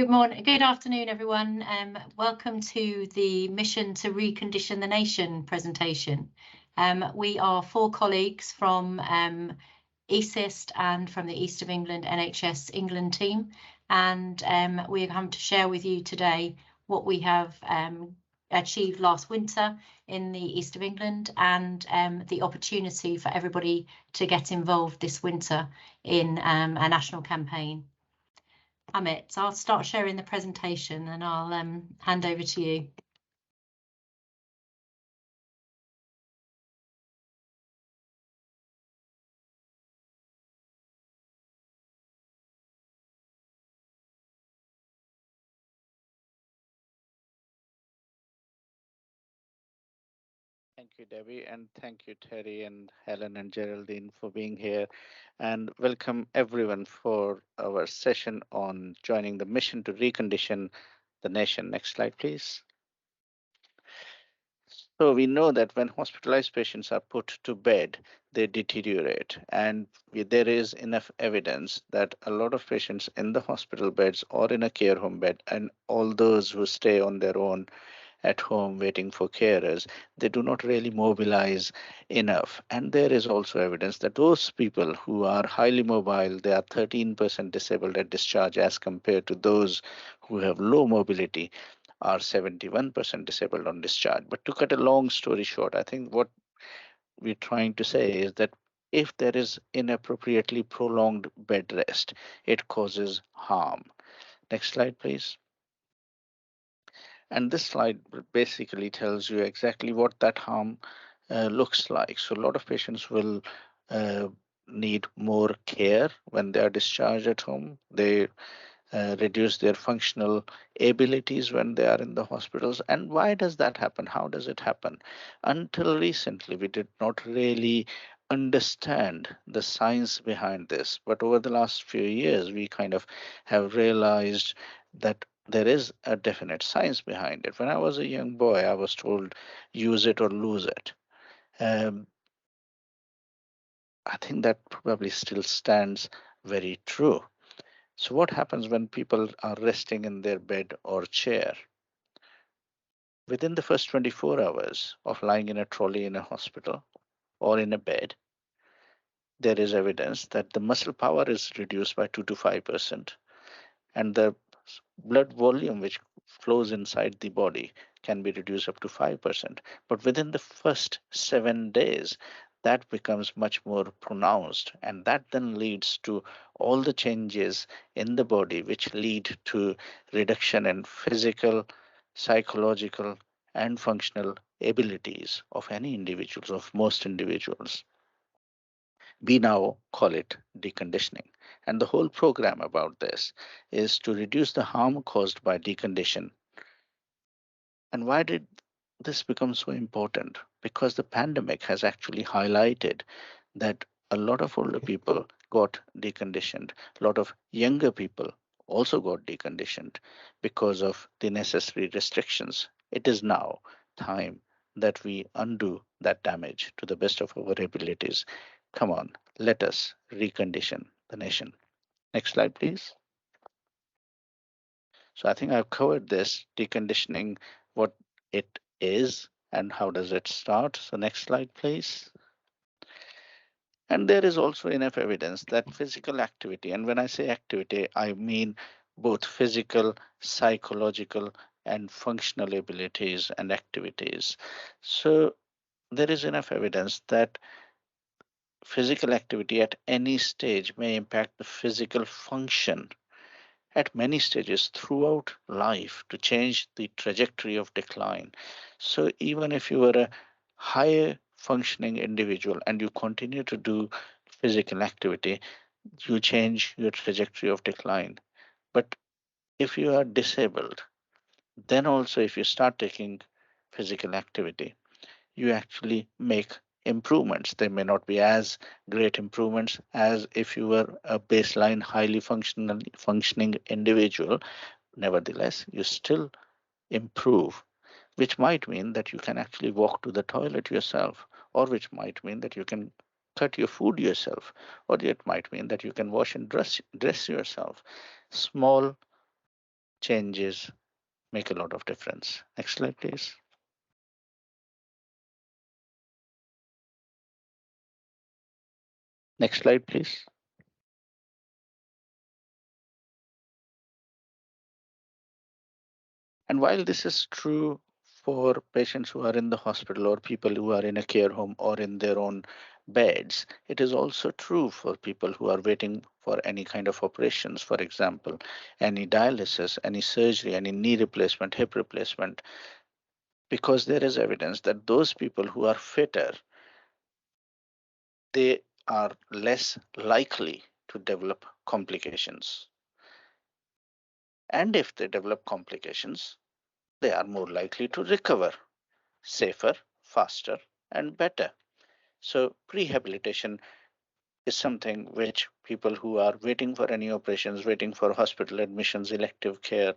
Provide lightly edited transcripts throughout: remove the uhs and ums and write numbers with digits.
Good morning, good afternoon, everyone. Welcome to the Mission to Recondition the Nation presentation. We are 4 colleagues from ESIST and from the East of England NHS England team, and we are going to share with you today what we have achieved last winter in the East of England and the opportunity for everybody to get involved this winter in a national campaign. Amit, I'll start sharing the presentation and I'll hand over to you. Thank you, Debbie, and thank you, Terry and Helen and Geraldine for being here. And welcome everyone for our session on joining the mission to recondition the nation. Next slide, please. So we know that when hospitalized patients are put to bed, they deteriorate. And there is enough evidence that a lot of patients in the hospital beds or in a care home bed, and all those who stay on their own at home waiting for carers, they do not really mobilize enough. And there is also evidence that those people who are highly mobile, they are 13% disabled at discharge as compared to those who have low mobility are 71% disabled on discharge. But to cut a long story short, I think what we're trying to say is that if there is inappropriately prolonged bed rest, it causes harm. Next slide, please. And this slide basically tells you exactly what that harm looks like. So a lot of patients will need more care when they are discharged at home. They reduce their functional abilities when they are in the hospitals. And why does that happen? How does it happen? Until recently, we did not really understand the science behind this. But over the last few years, we kind of have realized that there is a definite science behind it. When I was a young boy, I was told, use it or lose it. I think that probably still stands very true. So what happens when people are resting in their bed or chair? Within the first 24 hours of lying in a trolley in a hospital or in a bed, there is evidence that the muscle power is reduced by 2 to 5%, and the blood volume which flows inside the body can be reduced up to 5%. But within the first 7 days, that becomes much more pronounced, and that then leads to all the changes in the body which lead to reduction in physical, psychological, and functional abilities of any individuals, of most individuals. We now call it deconditioning. And the whole program about this is to reduce the harm caused by decondition. And why did this become so important? Because the pandemic has actually highlighted that a lot of older people got deconditioned, a lot of younger people also got deconditioned because of the necessary restrictions. It is now time that we undo that damage to the best of our abilities. Come on, let us recondition the nation. Next slide, please. So I think I've covered this deconditioning, what it is and how does it start. So next slide, please. And there is also enough evidence that physical activity, and when I say activity, I mean both physical, psychological, and functional abilities and activities. So there is enough evidence that physical activity at any stage may impact the physical function at many stages throughout life to change the trajectory of decline. So even if you are a higher functioning individual and you continue to do physical activity, you change your trajectory of decline. But if you are disabled, then also if you start taking physical activity, you actually make improvements. They may not be as great improvements as if you were a baseline highly functioning individual. Nevertheless, you still improve, which might mean that you can actually walk to the toilet yourself, or which might mean that you can cut your food yourself, or it might mean that you can wash and dress yourself. Small changes make a lot of difference. Next slide, please. Next slide, please. And while this is true for patients who are in the hospital or people who are in a care home or in their own beds, it is also true for people who are waiting for any kind of operations, for example, any dialysis, any surgery, any knee replacement, hip replacement, because there is evidence that those people who are fitter, they are less likely to develop complications. And if they develop complications, they are more likely to recover safer, faster, and better. So pre-habilitation is something which people who are waiting for any operations, waiting for hospital admissions, elective care,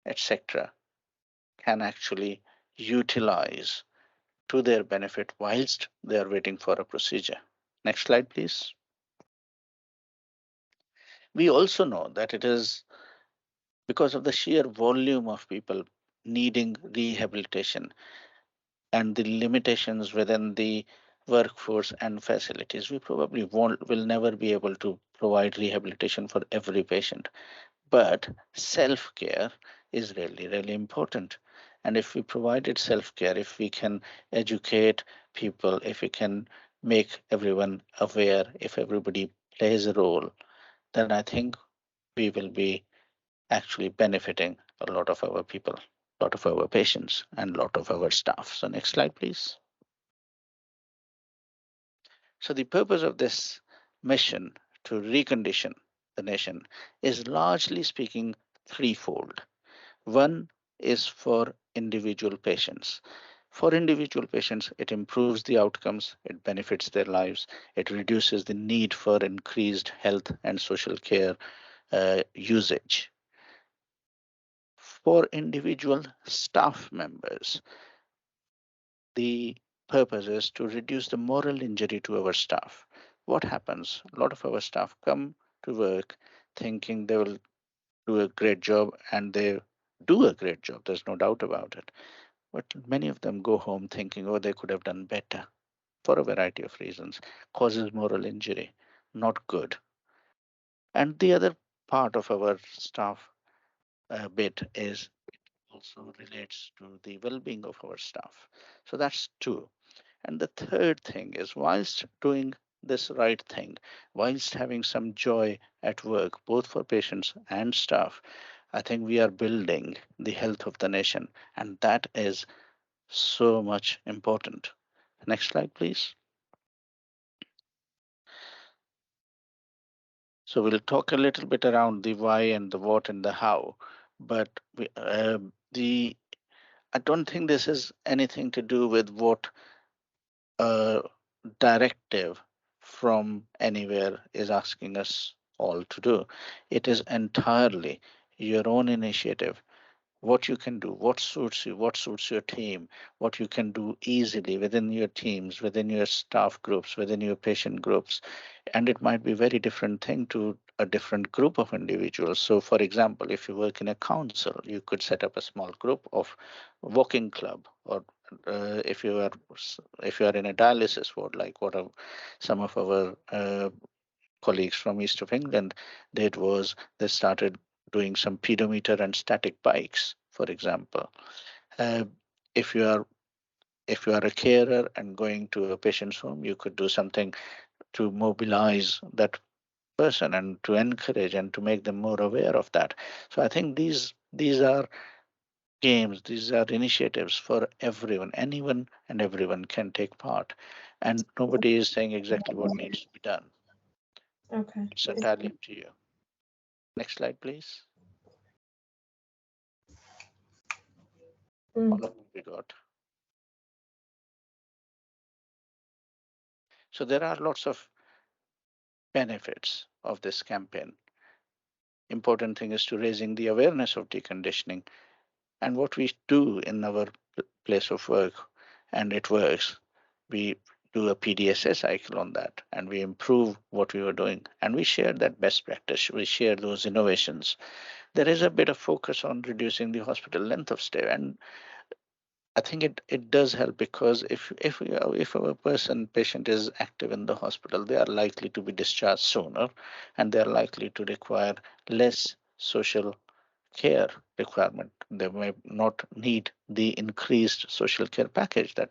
etc., can actually utilize to their benefit whilst they are waiting for a procedure. Next slide, please. We also know that it is because of the sheer volume of people needing rehabilitation and the limitations within the workforce and facilities, we probably will never be able to provide rehabilitation for every patient. But self-care is really, really important. And if we provided self-care, if we can educate people, if we can make everyone aware, if everybody plays a role, then I think we will be actually benefiting a lot of our people, a lot of our patients, and a lot of our staff. So next slide, please. So the purpose of this mission to recondition the nation is largely speaking threefold. One is for individual patients. For individual patients, it improves the outcomes, it benefits their lives, it reduces the need for increased health and social care usage. For individual staff members, the purpose is to reduce the moral injury to our staff. What happens? A lot of our staff come to work thinking they will do a great job, and they do a great job. There's no doubt about it. But many of them go home thinking, oh, they could have done better for a variety of reasons, causes moral injury, not good. And the other part of our staff bit is also relates to the well-being of our staff. So that's two. And the third thing is, whilst doing this right thing, whilst having some joy at work, both for patients and staff, I think we are building the health of the nation. And that is so much important. Next slide, please. So we'll talk a little bit around the why and the what and the how, but the I don't think this is anything to do with what a directive from anywhere is asking us all to do. It is entirely your own initiative, what you can do, what suits you, what suits your team, what you can do easily within your teams, within your staff groups, within your patient groups. And it might be very different thing to a different group of individuals. So for example, if you work in a council, you could set up a small group of walking club, or if you are in a dialysis ward, like what some of our colleagues from east of England did, was they started doing some pedometer and static bikes, for example. Uh, if you are a carer and going to a patient's home, you could do something to mobilize that person and to encourage and to make them more aware of that. So I think these are games, these are initiatives for everyone. Anyone and everyone can take part, and nobody is saying exactly what needs to be done. Okay. It's entirely up to you. Next slide, please. How long have we got? So there are lots of benefits of this campaign. Important thing is to raising the awareness of deconditioning and what we do in our place of work, and it works. We do a PDSA cycle on that, and we improve what we were doing, and we share that best practice, we share those innovations. There is a bit of focus on reducing the hospital length of stay, and I think it does help, because if a patient is active in the hospital, they are likely to be discharged sooner, and they are likely to require less social care requirement. They may not need the increased social care package that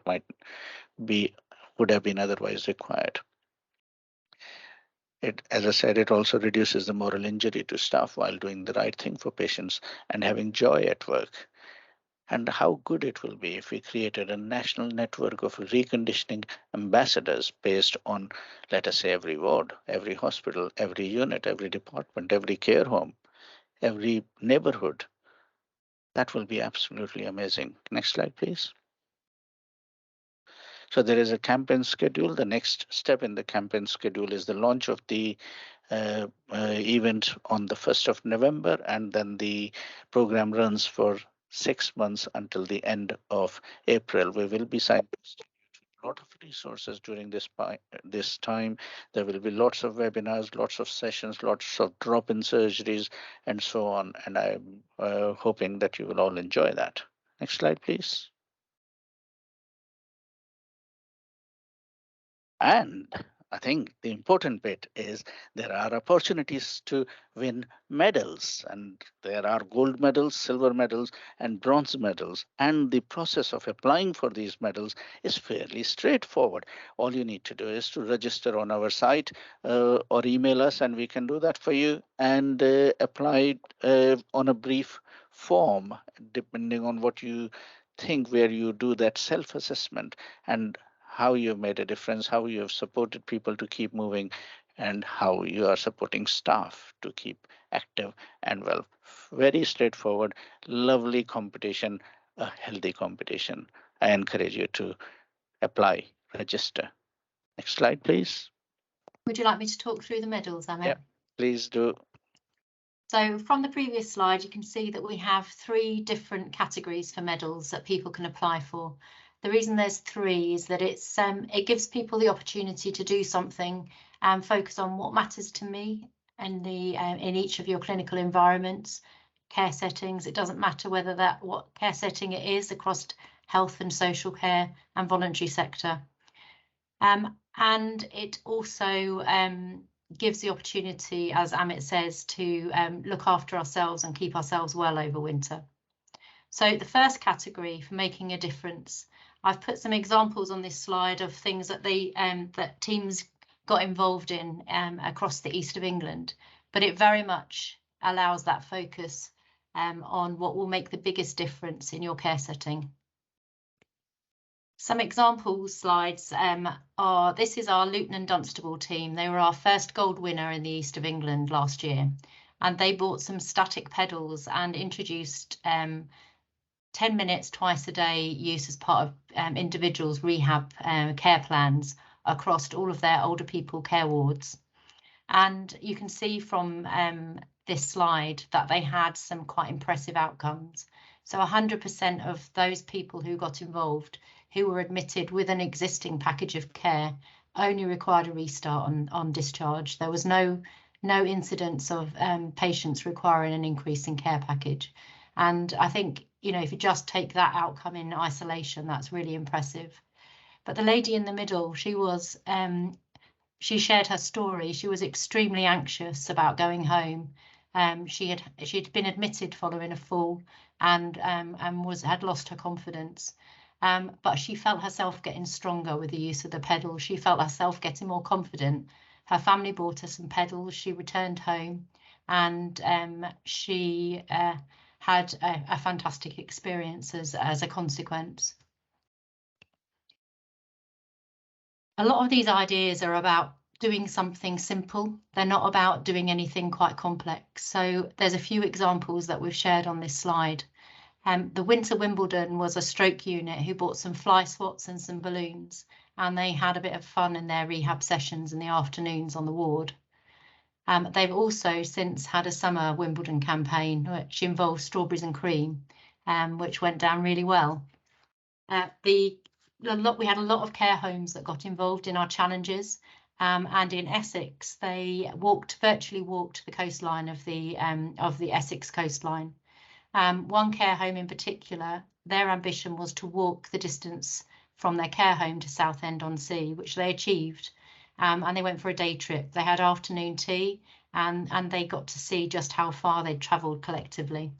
would have been otherwise required. As I said, it also reduces the moral injury to staff while doing the right thing for patients and having joy at work. And how good it will be if we created a national network of reconditioning ambassadors based on, let us say, every ward, every hospital, every unit, every department, every care home, every neighborhood. That will be absolutely amazing. Next slide, please. So there is a campaign schedule. The next step in the campaign schedule is the launch of the event on the 1st of November, and then the program runs for 6 months until the end of April. We will be signposting a lot of resources during this time. There will be lots of webinars, lots of sessions, lots of drop-in surgeries, and so on. And I'm hoping that you will all enjoy that. Next slide, please. And I think the important bit is there are opportunities to win medals, and there are gold medals, silver medals, and bronze medals. And the process of applying for these medals is fairly straightforward. All you need to do is to register on our site or email us, and we can do that for you, and apply on a brief form, depending on what you think, where you do that self-assessment and how you've made a difference, how you have supported people to keep moving, and how you are supporting staff to keep active and well. Very straightforward, lovely competition, a healthy competition. I encourage you to apply, register. Next slide, please. Would you like me to talk through the medals, Amit? Yeah, please do. So from the previous slide, you can see that we have 3 different categories for medals that people can apply for. The reason there's 3 is that it gives people the opportunity to do something and focus on what matters to me and in each of your clinical environments, care settings. It doesn't matter what care setting it is across health and social care and voluntary sector. And it also gives the opportunity, as Amit says, to look after ourselves and keep ourselves well over winter. So the first category for making a difference, I've put some examples on this slide of things that that teams got involved in across the east of England, but it very much allows that focus on what will make the biggest difference in your care setting. Some example slides this is our Luton and Dunstable team. They were our first gold winner in the east of England last year, and they bought some static pedals and introduced 10 minutes twice a day use as part of individuals' rehab care plans across all of their older people care wards. And you can see from this slide that they had some quite impressive outcomes. So 100% of those people who got involved, who were admitted with an existing package of care, only required a restart on discharge. There was no incidence of patients requiring an increase in care package. And I think, you know, if you just take that outcome in isolation, that's really impressive. But the lady in the middle, she shared her story. She was extremely anxious about going home. She'd been admitted following a fall and had lost her confidence. But she felt herself getting stronger with the use of the pedals. She felt herself getting more confident. Her family bought her some pedals. She returned home, and she had a fantastic experience as a consequence. A lot of these ideas are about doing something simple. They're not about doing anything quite complex. So there's a few examples that we've shared on this slide. The Winter Wimbledon was a stroke unit who bought some fly swats and some balloons, and they had a bit of fun in their rehab sessions in the afternoons on the ward. They've also since had a summer Wimbledon campaign, which involved strawberries and cream, which went down really well. The we had a lot of care homes that got involved in our challenges, and in Essex they virtually walked the coastline of the Essex coastline. One care home in particular, their ambition was to walk the distance from their care home to Southend-on-Sea, which they achieved, and they went for a day trip. They had afternoon tea, and they got to see just how far they'd travelled collectively.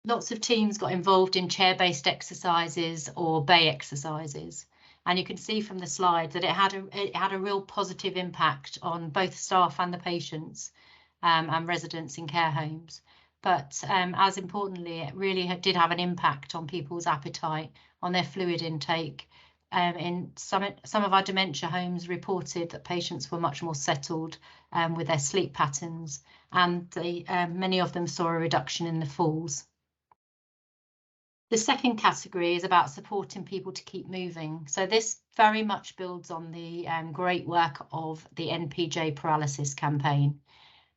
Lots of teams got involved in chair-based exercises or bay exercises, and you can see from the slide that it had a real positive impact on both staff and the patients and residents in care homes. But as importantly, it really did have an impact on people's appetite, on their fluid intake. In some of our dementia homes reported that patients were much more settled with their sleep patterns, and many of them saw a reduction in the falls. The second category is about supporting people to keep moving. So this very much builds on the great work of the NPJ paralysis campaign.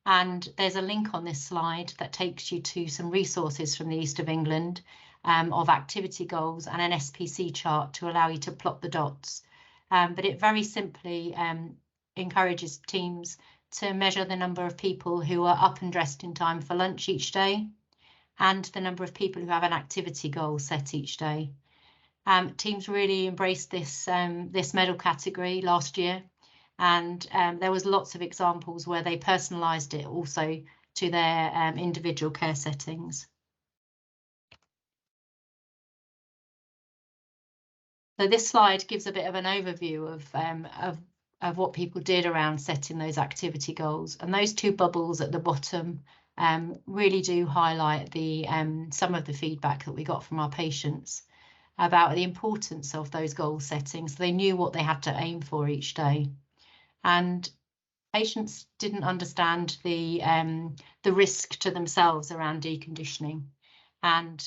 And there's a link on this slide that takes you to some resources from the East of England of activity goals and an SPC chart to allow you to plot the dots. But it very simply encourages teams to measure the number of people who are up and dressed in time for lunch each day, and the number of people who have an activity goal set each day. Teams really embraced this medal category last year, and there was lots of examples where they personalised it also to their individual care settings. So this slide gives a bit of an overview of what people did around setting those activity goals, and those two bubbles at the bottom really do highlight some of the feedback that we got from our patients about the importance of those goal settings. They knew what they had to aim for each day, and patients didn't understand the risk to themselves around deconditioning. And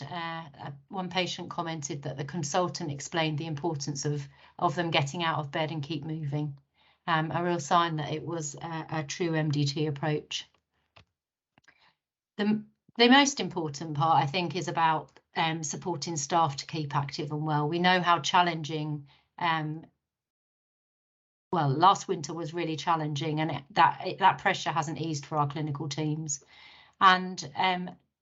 one patient commented that the consultant explained the importance of them getting out of bed and keep moving, a real sign that it was a true MDT approach. The most important part, I think, is about supporting staff to keep active and well. We know how challenging, well, last winter was really challenging, and that pressure hasn't eased for our clinical teams. And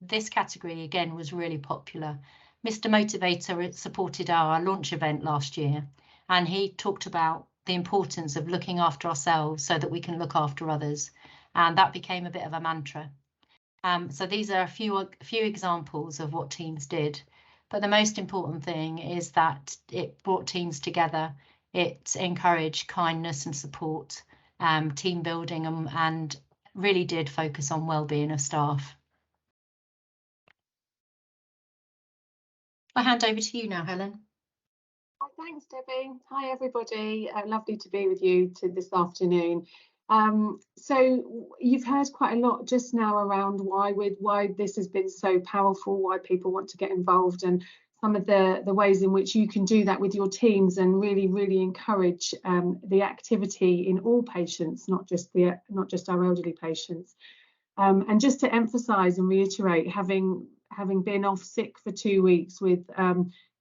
this category, again, was really popular. Mr. Motivator supported our launch event last year, and he talked about the importance of looking after ourselves so that we can look after others. And that became a bit of a mantra. So these are a few examples of what teams did, but the most important thing is that it brought teams together. It encouraged kindness and support, team building, and really did focus on well-being of staff. I hand over to you now, Helen. Thanks, Debbie. Hi, everybody. Lovely to be with you this afternoon. So you've heard quite a lot just now around why this has been so powerful, why people want to get involved, and some of the ways in which you can do that with your teams and really encourage the activity in all patients, not just our elderly patients. And just to emphasize and reiterate, having been off sick for 2 weeks with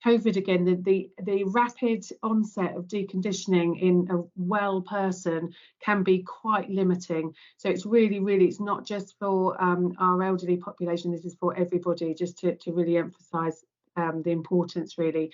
COVID again, the rapid onset of deconditioning in a well person can be quite limiting. So it's really, it's not just for our elderly population, this is for everybody, just to really emphasize the importance, really.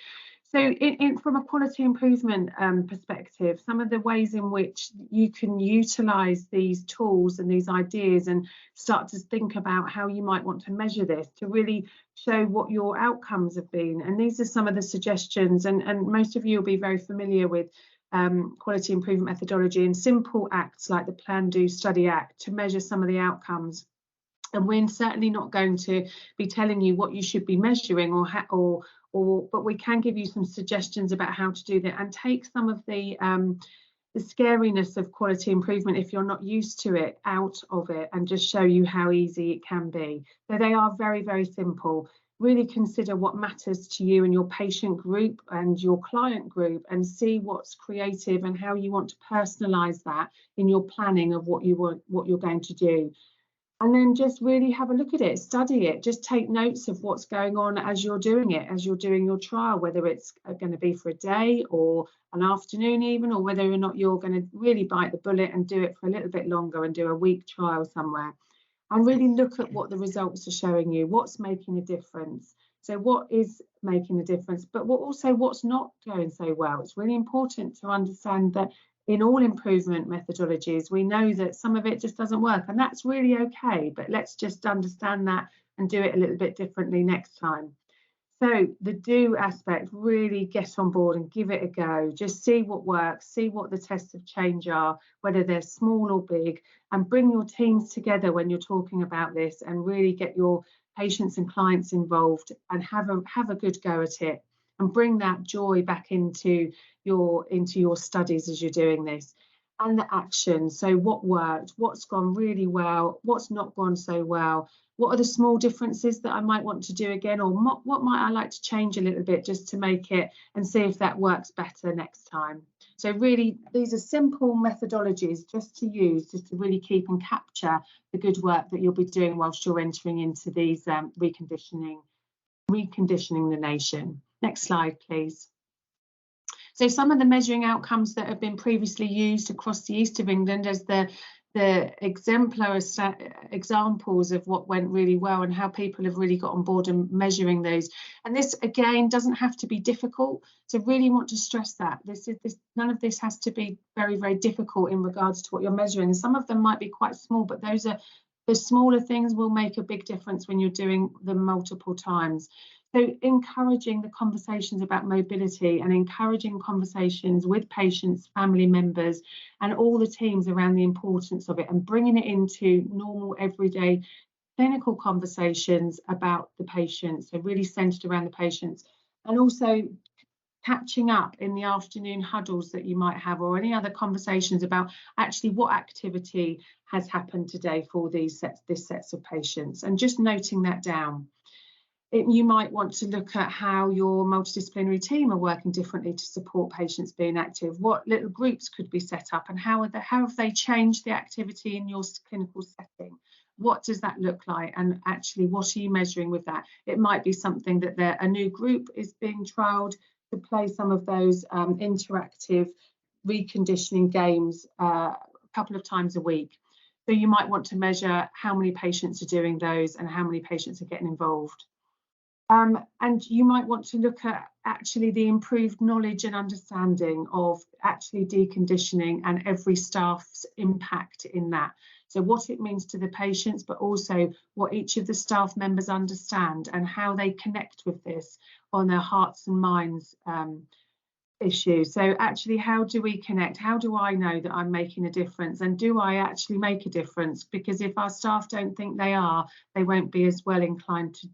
So from a quality improvement perspective, some of the ways in which you can utilise these tools and these ideas and start to think about how you might want to measure this to really show what your outcomes have been. And these are some of the suggestions, and most of you will be very familiar with quality improvement methodology and simple acts like the Plan, Do, Study, Act to measure some of the outcomes. And we're certainly not going to be telling you what you should be measuring but we can give you some suggestions about how to do that and take some of the scariness of quality improvement, if you're not used to it, out of it, and just show you how easy it can be. So they are very simple. Really consider what matters to you and your patient group and your client group, and see what's creative and how you want to personalize that in your planning of what you're going to do. And then just really have a look at it, study it, just take notes of what's going on as you're doing it, as you're doing your trial, whether it's going to be for a day or an afternoon even, or whether or not you're going to really bite the bullet and do it for a little bit longer and do a week trial somewhere. And really look at what the results are showing you, what's making a difference. So what is making a difference, but also what's not going so well. It's really important to understand that in all improvement methodologies, we know that some of it just doesn't work, and that's really okay, but let's just understand that and do it a little bit differently next time. So the do aspect, really get on board and give it a go. Just see what works, see what the tests of change are, whether they're small or big, and bring your teams together when you're talking about this and really get your patients and clients involved and have a good go at it and bring that joy back into your studies as you're doing this. And the action, so what worked, what's gone really well, what's not gone so well, what are the small differences that I might want to do again, or what might I like to change a little bit just to make it and see if that works better next time. So really, these are simple methodologies just to use, just to really keep and capture the good work that you'll be doing whilst you're entering into these reconditioning the nation. Next slide, please. So some of the measuring outcomes that have been previously used across the east of England as the exemplar examples of what went really well and how people have really got on board and measuring those. And this again doesn't have to be difficult. So really want to stress that none of this has to be very, very difficult in regards to what you're measuring. Some of them might be quite small, but the smaller things will make a big difference when you're doing them multiple times. So encouraging the conversations about mobility and encouraging conversations with patients, family members, and all the teams around the importance of it, and bringing it into normal, everyday clinical conversations about the patients, so really centered around the patients, and also catching up in the afternoon huddles that you might have, or any other conversations about actually what activity has happened today for this sets of patients, and just noting that down. You might want to look at how your multidisciplinary team are working differently to support patients being active. What little groups could be set up, and how have they changed the activity in your clinical setting? What does that look like? And actually, what are you measuring with that? It might be something that a new group is being trialled to play some of those interactive reconditioning games a couple of times a week. So you might want to measure how many patients are doing those and how many patients are getting involved. And you might want to look at actually the improved knowledge and understanding of actually deconditioning and every staff's impact in that. So what it means to the patients, but also what each of the staff members understand and how they connect with this on their hearts and minds issue. So actually, how do we connect? How do I know that I'm making a difference? And do I actually make a difference? Because if our staff don't think they are, they won't be as well inclined to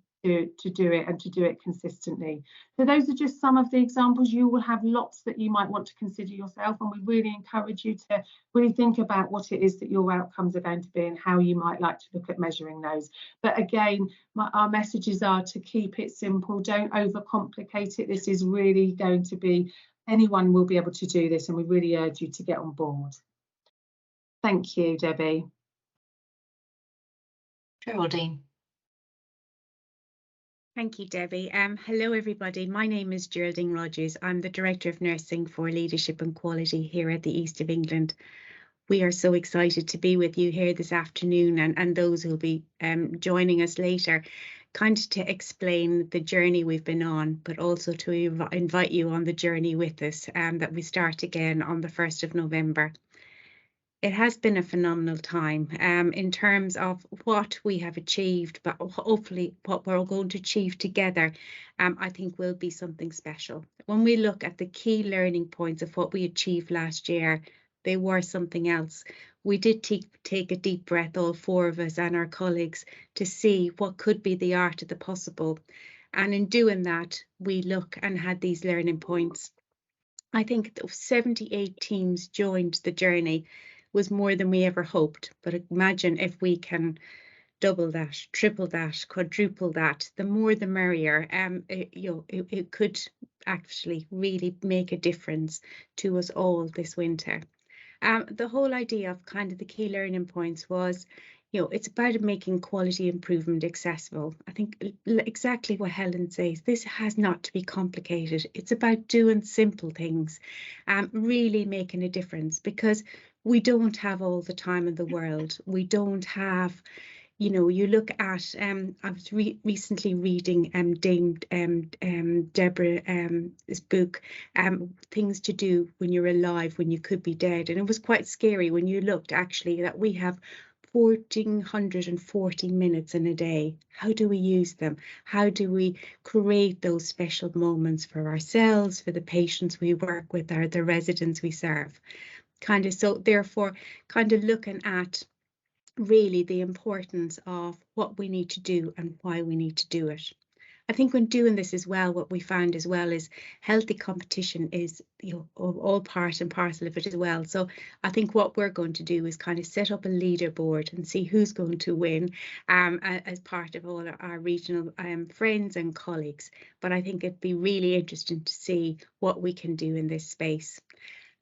do it and to do it consistently. So those are just some of the examples. You will have lots that you might want to consider yourself, and we really encourage you to really think about what it is that your outcomes are going to be and how you might like to look at measuring those. But again, our messages are to keep it simple, don't overcomplicate it. This is really going to be, anyone will be able to do this, and we really urge you to get on board. Thank you, Debbie. Geraldine. Thank you, Debbie. Hello, everybody. My name is Geraldine Rogers. I'm the Director of Nursing for Leadership and Quality here at the East of England. We are so excited to be with you here this afternoon, and those who will be joining us later, kind of to explain the journey we've been on, but also to invite you on the journey with us, that we start again on the 1st of November. It has been a phenomenal time in terms of what we have achieved, but hopefully what we're going to achieve together, I think will be something special. When we look at the key learning points of what we achieved last year, they were something else. We did take a deep breath, all four of us and our colleagues, to see what could be the art of the possible. And in doing that, we look and had these learning points. I think 78 teams joined the journey. Was more than we ever hoped, but imagine if we can double that, triple that, quadruple that, the more the merrier. It could actually really make a difference to us all this winter. The whole idea of kind of the key learning points was, you know, it's about making quality improvement accessible. I think exactly what Helen says, this has not to be complicated. It's about doing simple things, really making a difference, because we don't have all the time in the world. We don't have, you know, you look at, I was recently reading Dame Deborah's book, Things to Do When You're Alive, When You Could Be Dead. And it was quite scary when you looked actually that we have 1,440 minutes in a day. How do we use them? How do we create those special moments for ourselves, for the patients we work with, or the residents we serve? Kind of, so therefore, kind of looking at really the importance of what we need to do and why we need to do it. I think when doing this as well, what we found as well is healthy competition is, you know, all part and parcel of it as well. So I think what we're going to do is kind of set up a leaderboard and see who's going to win, as part of all our regional friends and colleagues. But I think it'd be really interesting to see what we can do in this space.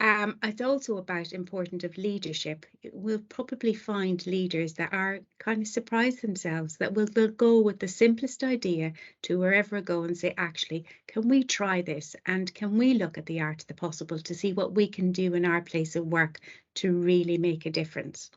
It's also about important of leadership. We'll probably find leaders that are kind of surprise themselves, that they'll go with the simplest idea to wherever I go and say, actually, can we try this? And can we look at the art of the possible to see what we can do in our place of work to really make a difference?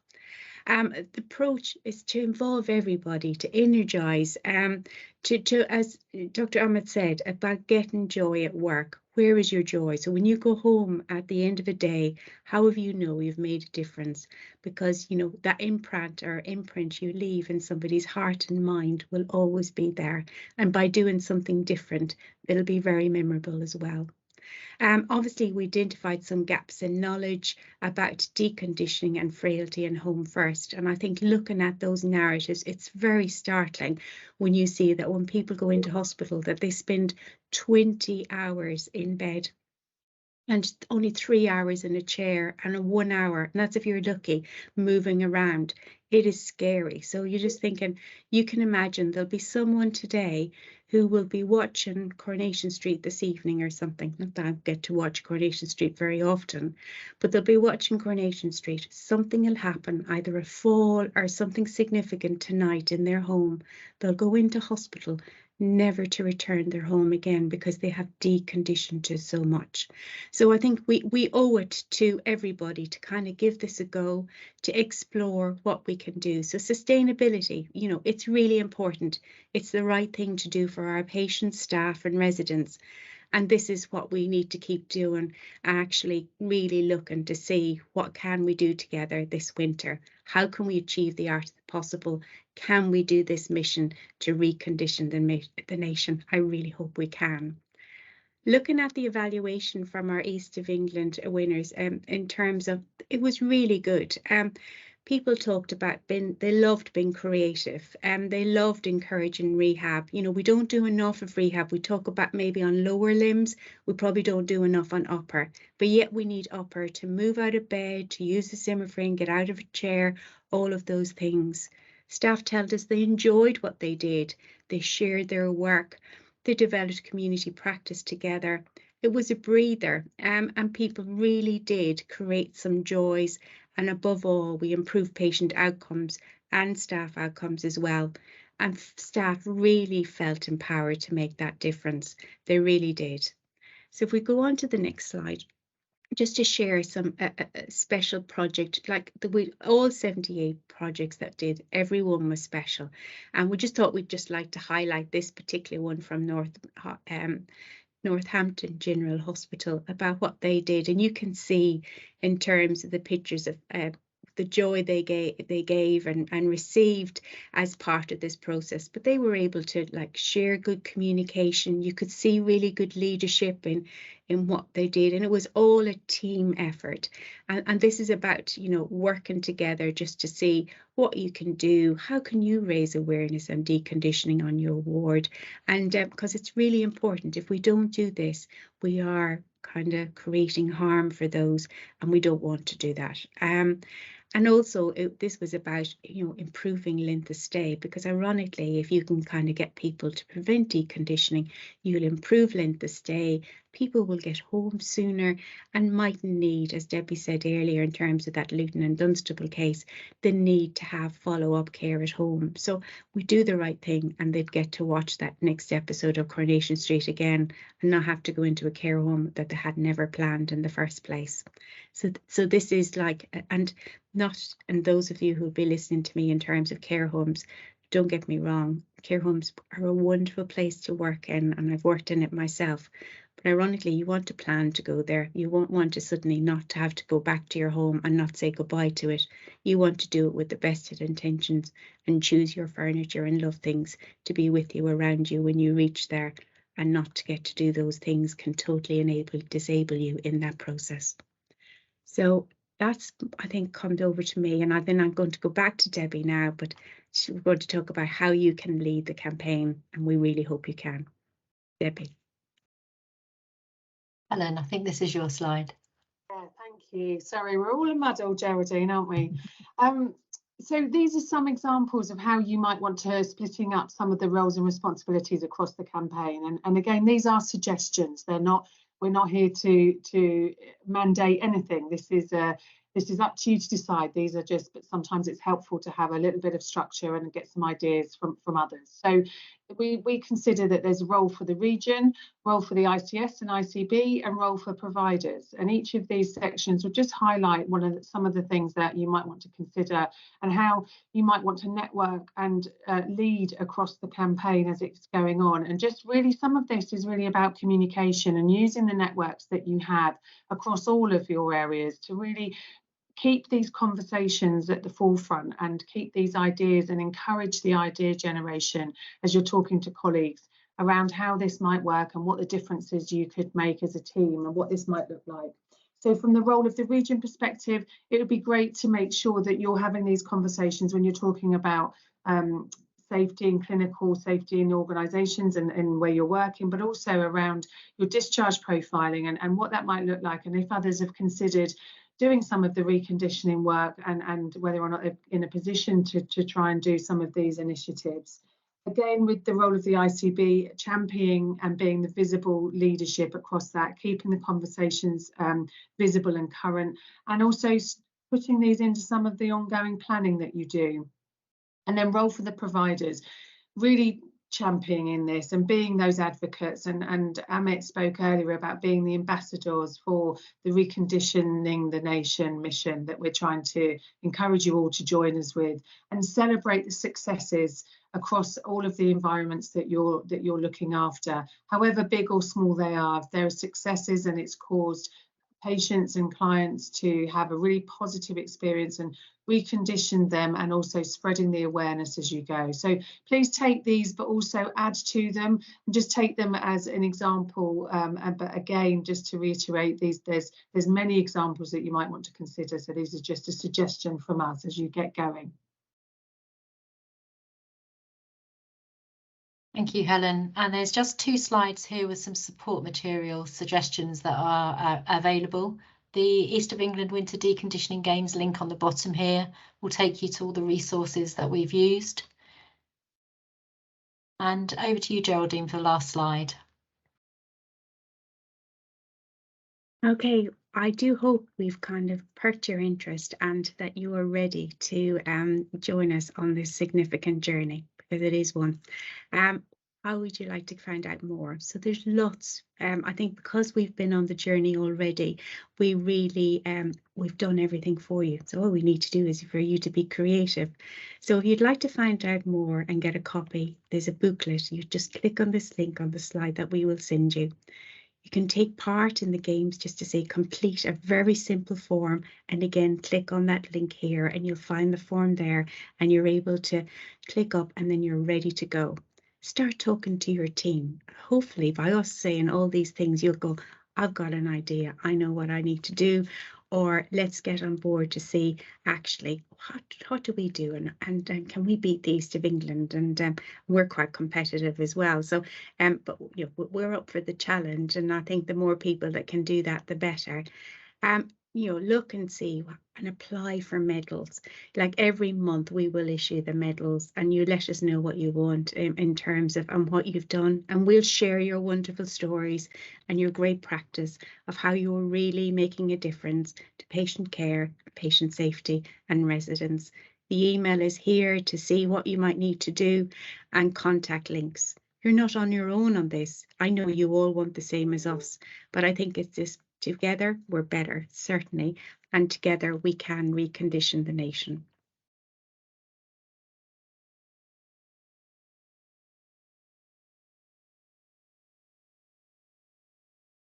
The approach is to involve everybody, to energize, to, as Dr. Ahmed said, about getting joy at work. Where is your joy? So when you go home at the end of a day, how have you know you've made a difference? Because, you know, that imprint you leave in somebody's heart and mind will always be there. And by doing something different, it'll be very memorable as well. Obviously, we identified some gaps in knowledge about deconditioning and frailty and home first. And I think looking at those narratives, it's very startling when you see that when people go into hospital, that they spend 20 hours in bed and only 3 hours in a chair and 1 hour, and that's if you're lucky, moving around. It is scary. So you're just thinking, you can imagine there'll be someone today who will be watching Coronation Street this evening or something. Not that I get to watch Coronation Street very often, but they'll be watching Coronation Street. Something will happen, either a fall or something significant tonight in their home. They'll go into hospital, never to return their home again because they have deconditioned to so much. So I think we owe it to everybody to kind of give this a go, to explore what we can do. So sustainability, you know, it's really important. It's the right thing to do for our patients, staff and residents. And this is what we need to keep doing, actually really looking to see what can we do together this winter. How can we achieve the art of the possible? Can we do this mission to recondition the nation? I really hope we can. Looking at the evaluation from our East of England winners, in terms of, it was really good. People talked about they loved being creative and they loved encouraging rehab. You know, we don't do enough of rehab. We talk about maybe on lower limbs, we probably don't do enough on upper, but yet we need upper to move out of bed, to use the Zimmer frame, get out of a chair, all of those things. Staff told us they enjoyed what they did. They shared their work. They developed community practice together. It was a breather, and people really did create some joys. And above all, we improved patient outcomes and staff outcomes as well. And staff really felt empowered to make that difference. They really did. So if we go on to the next slide, just to share some special project, like all 78 projects that did, everyone was special. And we just thought we'd just like to highlight this particular one from Northampton General Hospital about what they did. And you can see in terms of the pictures of the joy they gave and received as part of this process. But they were able to like share good communication. You could see really good leadership in what they did, and it was all a team effort. And this is about, you know, working together just to see what you can do. How can you raise awareness and deconditioning on your ward? And because it's really important. If we don't do this, we are kind of creating harm for those, and we don't want to do that. And also this was about, improving length of stay, because ironically, if you can kind of get people to prevent deconditioning, you'll improve length of stay. People will get home sooner and mightn't need, as Debbie said earlier, in terms of that Luton and Dunstable case, the need to have follow-up care at home. So we do the right thing, and they'd get to watch that next episode of Coronation Street again and not have to go into a care home that they had never planned in the first place. So this is like, and those of you who'll be listening to me in terms of care homes, don't get me wrong, care homes are a wonderful place to work in, and I've worked in it myself. But ironically, you want to plan to go there. You won't want to suddenly not to have to go back to your home and not say goodbye to it. You want to do it with the best of intentions and choose your furniture and love things to be with you, around you when you reach there, and not to get to do those things can totally disable you in that process. So that's, I think, come over to me, and then I'm going to go back to Debbie now, but we're going to talk about how you can lead the campaign, and we really hope you can. Debbie. Helen, I think this is your slide. Yeah, thank you. Sorry, we're all a muddle, Geraldine, aren't we? So these are some examples of how you might want to splitting up some of the roles and responsibilities across the campaign. And again, these are suggestions. They're not, we're not here to mandate anything. This is up to you to decide. These are just, but sometimes it's helpful to have a little bit of structure and get some ideas from others. So we consider that there's a role for the region, role for the ICS and ICB, and role for providers. And each of these sections will just highlight some of the things that you might want to consider, and how you might want to network and lead across the campaign as it's going on. And just really, some of this is really about communication and using the networks that you have across all of your areas to really keep these conversations at the forefront and keep these ideas and encourage the idea generation as you're talking to colleagues around how this might work and what the differences you could make as a team and what this might look like. So from the role of the region perspective, it would be great to make sure that you're having these conversations when you're talking about safety and clinical safety in organisations and where you're working, but also around your discharge profiling and what that might look like, and if others have considered doing some of the reconditioning work and whether or not they're in a position to try and do some of these initiatives. Again, with the role of the ICB, championing and being the visible leadership across that, keeping the conversations visible and current, and also putting these into some of the ongoing planning that you do. And then role for the providers, really championing this and being those advocates, and Amit spoke earlier about being the ambassadors for the Reconditioning the Nation mission that we're trying to encourage you all to join us with, and celebrate the successes across all of the environments that you're looking after, however big or small they are. If there are successes and it's caused patients and clients to have a really positive experience, and recondition them, and also spreading the awareness as you go. So please take these, but also add to them, and just take them as an example. But again, just to reiterate, there's many examples that you might want to consider. So these are just a suggestion from us as you get going. Thank you, Helen. And there's just 2 slides here with some support material suggestions that are available. The East of England Winter Deconditioning Games link on the bottom here will take you to all the resources that we've used. And over to you, Geraldine, for the last slide. Okay, I do hope we've kind of perked your interest and that you are ready to join us on this significant journey, because it is one. How would you like to find out more? So there's lots. I think because we've been on the journey already, we really we've done everything for you. So all we need to do is for you to be creative. So if you'd like to find out more and get a copy, there's a booklet. You just click on this link on the slide that we will send you. You can take part in the games, just to say complete a very simple form, and again click on that link here and you'll find the form there, and you're able to click up and then you're ready to go. Start talking to your team. Hopefully by us saying all these things, you'll go, I've got an idea, I know what I need to do, or let's get on board to see actually what do we do, and can we beat the East of England? And we're quite competitive as well. So but you know, we're up for the challenge, and I think the more people that can do that, the better. look and see and apply for medals. Like every month we will issue the medals, and you let us know what you want in terms of and what you've done, and we'll share your wonderful stories and your great practice of how you're really making a difference to patient care, patient safety and residents. The email is here to see what you might need to do, and contact links. You're not on your own on this. I know you all want the same as us, but I think it's this together we're better, certainly, and together we can recondition the nation.